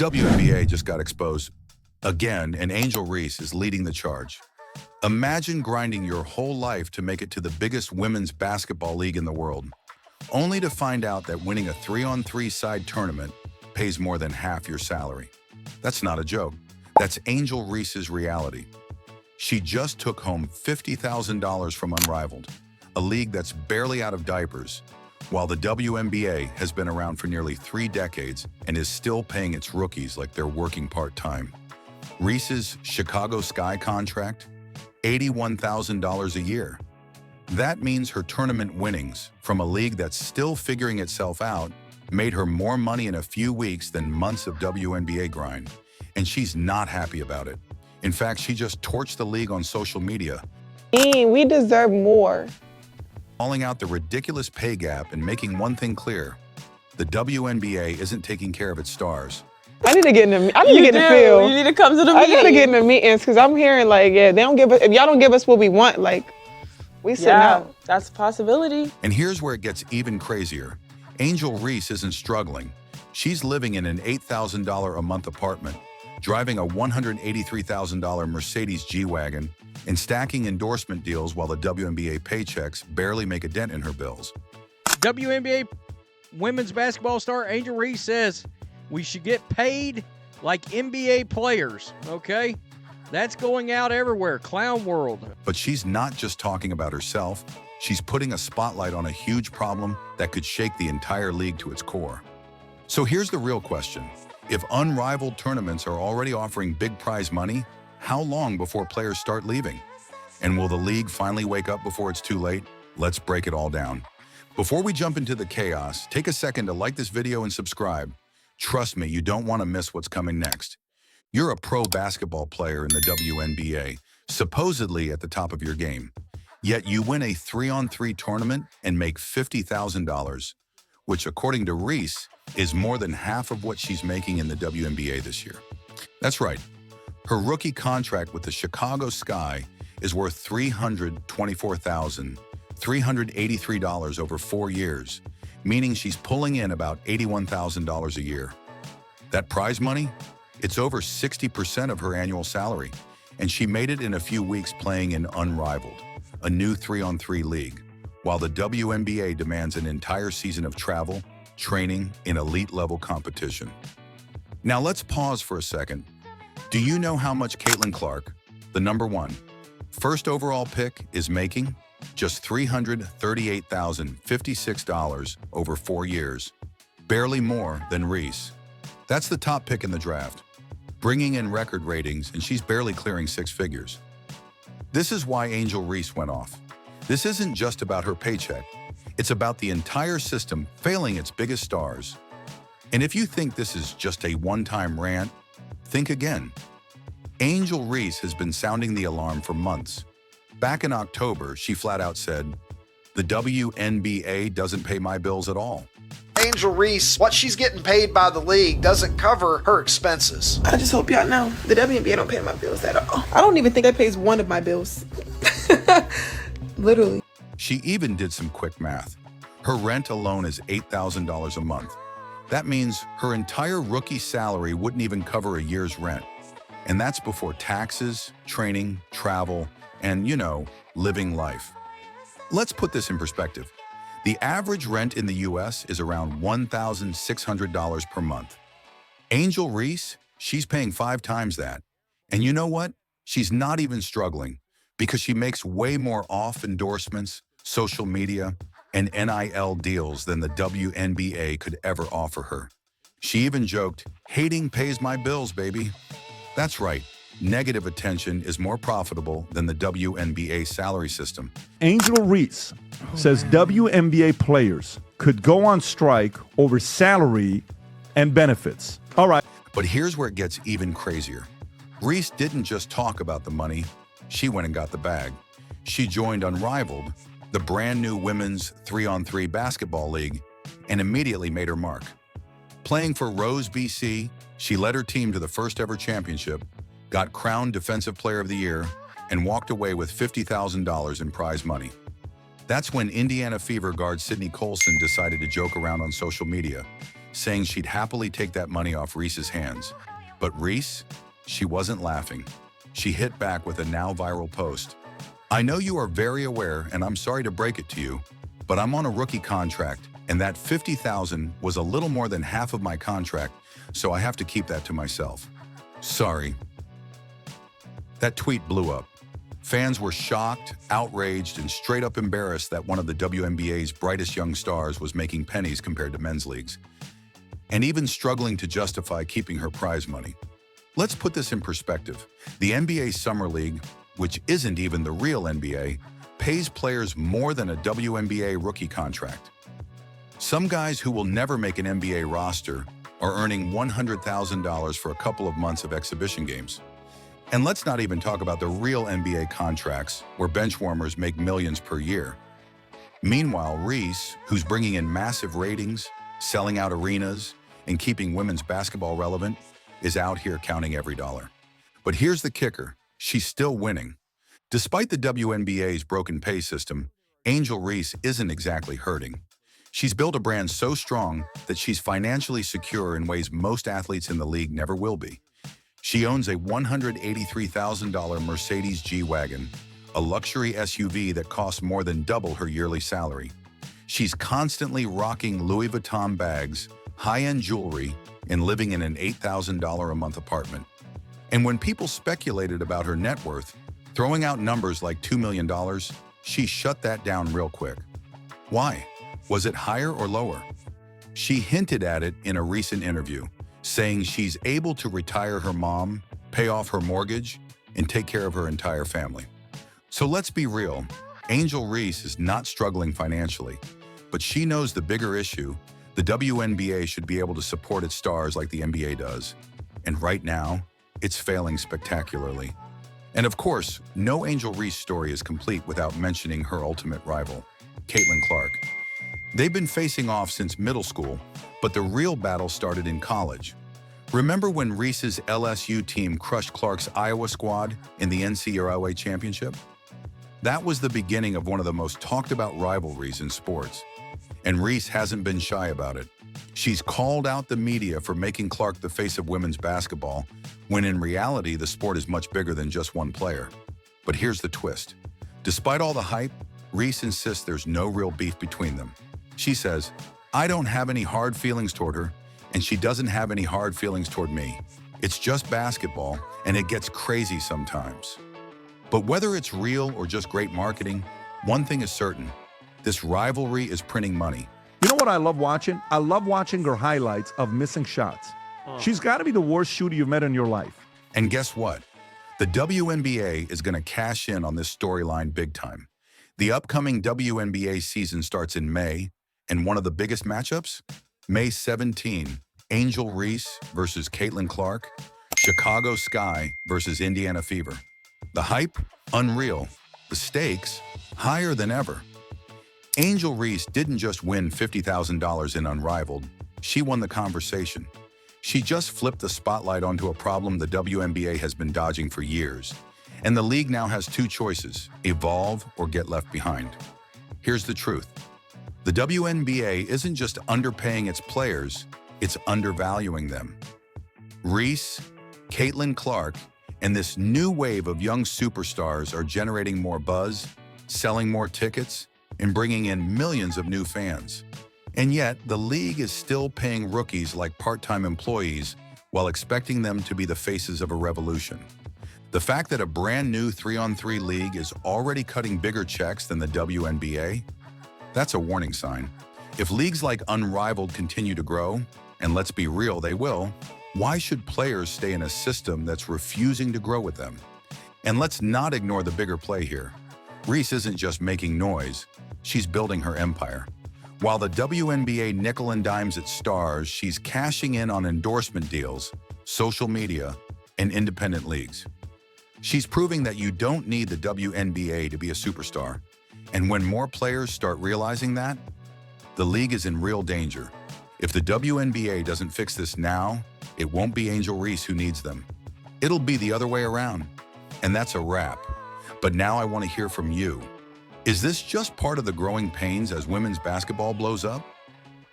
WNBA just got exposed again, and Angel Reese is leading the charge. Imagine grinding your whole life to make it to the biggest women's basketball league in the world, only to find out that winning a 3-on-3 side tournament pays more than half your salary. That's not a joke. That's Angel Reese's reality. She just took home $50,000 from Unrivaled, a league that's barely out of diapers, while the WNBA has been around for nearly 3 decades and is still paying its rookies like they're working part-time. Reese's Chicago Sky contract, $81,000 a year. That means her tournament winnings from a league that's still figuring itself out made her more money in a few weeks than months of WNBA grind, and she's not happy about it. In fact, she just torched the league on social media. We deserve more. Calling out the ridiculous pay gap and making one thing clear: the WNBA isn't taking care of its stars. I need to get in the field. You need to come to the meeting. I gotta get in the meetings because I'm hearing like, yeah, they don't give us, if y'all don't give us what we want, like, we sitting out. That's a possibility. And here's where it gets even crazier. Angel Reese isn't struggling. She's living in an $8,000 a month apartment, driving a $183,000 Mercedes G-Wagon, and stacking endorsement deals while the WNBA paychecks barely make a dent in her bills. WNBA women's basketball star Angel Reese says we should get paid like NBA players, okay? That's going out everywhere, clown world. But she's not just talking about herself. She's putting a spotlight on a huge problem that could shake the entire league to its core. So here's the real question. If Unrivaled tournaments are already offering big prize money, how long before players start leaving? And will the league finally wake up before it's too late? Let's break it all down. Before we jump into the chaos, take a second to like this video and subscribe. Trust me, you don't want to miss what's coming next. You're a pro basketball player in the WNBA, supposedly at the top of your game. Yet you win a 3-on-3 tournament and make $50,000, which according to Reese, is more than half of what she's making in the WNBA this year. That's right. Her rookie contract with the Chicago Sky is worth $324,383 over 4 years, meaning she's pulling in about $81,000 a year. That prize money? It's over 60% of her annual salary, and she made it in a few weeks playing in Unrivaled, a new 3-on-3 league, while the WNBA demands an entire season of travel, training in elite-level competition. Now let's pause for a second. Do you know how much Caitlin Clark, the #1, first overall pick, is making? Just $338,056 over 4 years, barely more than Reese. That's the top pick in the draft, bringing in record ratings, and she's barely clearing 6 figures. This is why Angel Reese went off. This isn't just about her paycheck. It's about the entire system failing its biggest stars. And if you think this is just a one-time rant, think again. Angel Reese has been sounding the alarm for months. Back in October, she flat out said, "The WNBA doesn't pay my bills at all." Angel Reese, what she's getting paid by the league doesn't cover her expenses. I just hope y'all know the WNBA don't pay my bills at all. I don't even think that pays one of my bills. Literally. She even did some quick math. Her rent alone is $8,000 a month. That means her entire rookie salary wouldn't even cover a year's rent. And that's before taxes, training, travel, and, living life. Let's put this in perspective. The average rent in the US is around $1,600 per month. Angel Reese, she's paying 5 times that. And you know what? She's not even struggling because she makes way more off endorsements, social media, and NIL deals than the WNBA could ever offer her. She even joked, "Hating pays my bills, baby." That's right. Negative attention is more profitable than the WNBA salary system. Angel Reese says WNBA players could go on strike over salary and benefits. All right. But here's where it gets even crazier. Reese didn't just talk about the money. She went and got the bag. She joined Unrivaled, the brand new women's 3-on-3 basketball league, and immediately made her mark. Playing for Rose, BC, she led her team to the first ever championship, got crowned Defensive Player of the Year, and walked away with $50,000 in prize money. That's when Indiana Fever guard Sydney Colson decided to joke around on social media. saying she'd happily take that money off Reese's hands. But Reese, she wasn't laughing. She hit back with a now viral post. I know you are very aware, and I'm sorry to break it to you, but I'm on a rookie contract, and that $50,000 was a little more than half of my contract, so I have to keep that to myself. Sorry. That tweet blew up. Fans were shocked, outraged, and straight up embarrassed that one of the WNBA's brightest young stars was making pennies compared to men's leagues, and even struggling to justify keeping her prize money. Let's put this in perspective. The NBA Summer League, which isn't even the real NBA, pays players more than a WNBA rookie contract. Some guys who will never make an NBA roster are earning $100,000 for a couple of months of exhibition games. And let's not even talk about the real NBA contracts, where benchwarmers make millions per year. Meanwhile, Reese, who's bringing in massive ratings, selling out arenas, and keeping women's basketball relevant, is out here counting every dollar. But here's the kicker. She's still winning. Despite the WNBA's broken pay system, Angel Reese isn't exactly hurting. She's built a brand so strong that she's financially secure in ways most athletes in the league never will be. She owns a $183,000 Mercedes G-Wagon, a luxury SUV that costs more than double her yearly salary. She's constantly rocking Louis Vuitton bags, high-end jewelry, and living in an $8,000 a month apartment. And when people speculated about her net worth, throwing out numbers like $2 million, she shut that down real quick. Why? Was it higher or lower? She hinted at it in a recent interview, saying she's able to retire her mom, pay off her mortgage, and take care of her entire family. So let's be real, Angel Reese is not struggling financially, but she knows the bigger issue. The WNBA should be able to support its stars like the NBA does. And right now, it's failing spectacularly. And of course, no Angel Reese story is complete without mentioning her ultimate rival, Caitlin Clark. They've been facing off since middle school, but the real battle started in college. Remember when Reese's LSU team crushed Clark's Iowa squad in the NCAA championship? That was the beginning of one of the most talked about rivalries in sports. And Reese hasn't been shy about it. She's called out the media for making Clark the face of women's basketball, when in reality, the sport is much bigger than just one player. But here's the twist. Despite all the hype, Reese insists there's no real beef between them. She says, I don't have any hard feelings toward her, and she doesn't have any hard feelings toward me. It's just basketball, and it gets crazy sometimes. But whether it's real or just great marketing, one thing is certain. This rivalry is printing money. You know what I love watching? I love watching her highlights of missing shots. She's got to be the worst shooter you've met in your life. And guess what? The WNBA is going to cash in on this storyline big time. The upcoming WNBA season starts in May, and one of the biggest matchups? May 17, Angel Reese versus Caitlin Clark, Chicago Sky versus Indiana Fever. The hype? Unreal. The stakes? Higher than ever. Angel Reese didn't just win $50,000 in Unrivaled, she won the conversation. She just flipped the spotlight onto a problem the WNBA has been dodging for years. And the league now has two choices, evolve or get left behind. Here's the truth. The WNBA isn't just underpaying its players, it's undervaluing them. Reese, Caitlin Clark, and this new wave of young superstars are generating more buzz, selling more tickets, and bringing in millions of new fans. And yet, the league is still paying rookies like part-time employees while expecting them to be the faces of a revolution. The fact that a brand new 3-on-3 league is already cutting bigger checks than the WNBA, that's a warning sign. If leagues like Unrivaled continue to grow, and let's be real, they will, why should players stay in a system that's refusing to grow with them? And let's not ignore the bigger play here. Reese isn't just making noise, she's building her empire. While the WNBA nickel and dimes its stars, she's cashing in on endorsement deals, social media, and independent leagues. She's proving that you don't need the WNBA to be a superstar. And when more players start realizing that, the league is in real danger. If the WNBA doesn't fix this now, it won't be Angel Reese who needs them. It'll be the other way around. And that's a wrap. But now I want to hear from you. Is this just part of the growing pains as women's basketball blows up?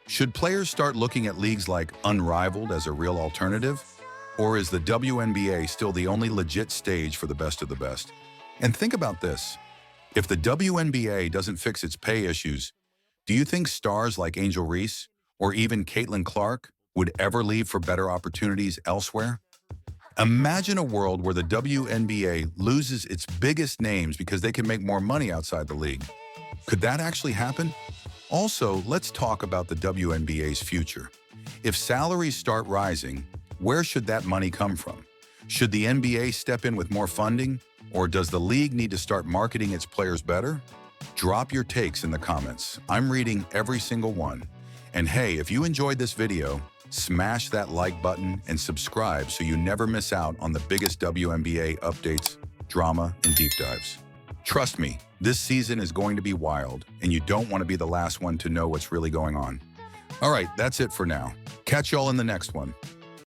Should players start looking at leagues like Unrivaled as a real alternative? Or is the WNBA still the only legit stage for the best of the best? And think about this. If the WNBA doesn't fix its pay issues, do you think stars like Angel Reese or even Caitlin Clark would ever leave for better opportunities elsewhere? Imagine a world where the WNBA loses its biggest names because they can make more money outside the league. Could that actually happen? Also, let's talk about the WNBA's future. If salaries start rising, where should that money come from? Should the NBA step in with more funding, or does the league need to start marketing its players better? Drop your takes in the comments. I'm reading every single one. And hey, if you enjoyed this video, smash that like button and subscribe so you never miss out on the biggest WNBA updates, drama, and deep dives. Trust me, this season is going to be wild, and you don't want to be the last one to know what's really going on. All right, that's it for now. Catch y'all in the next one.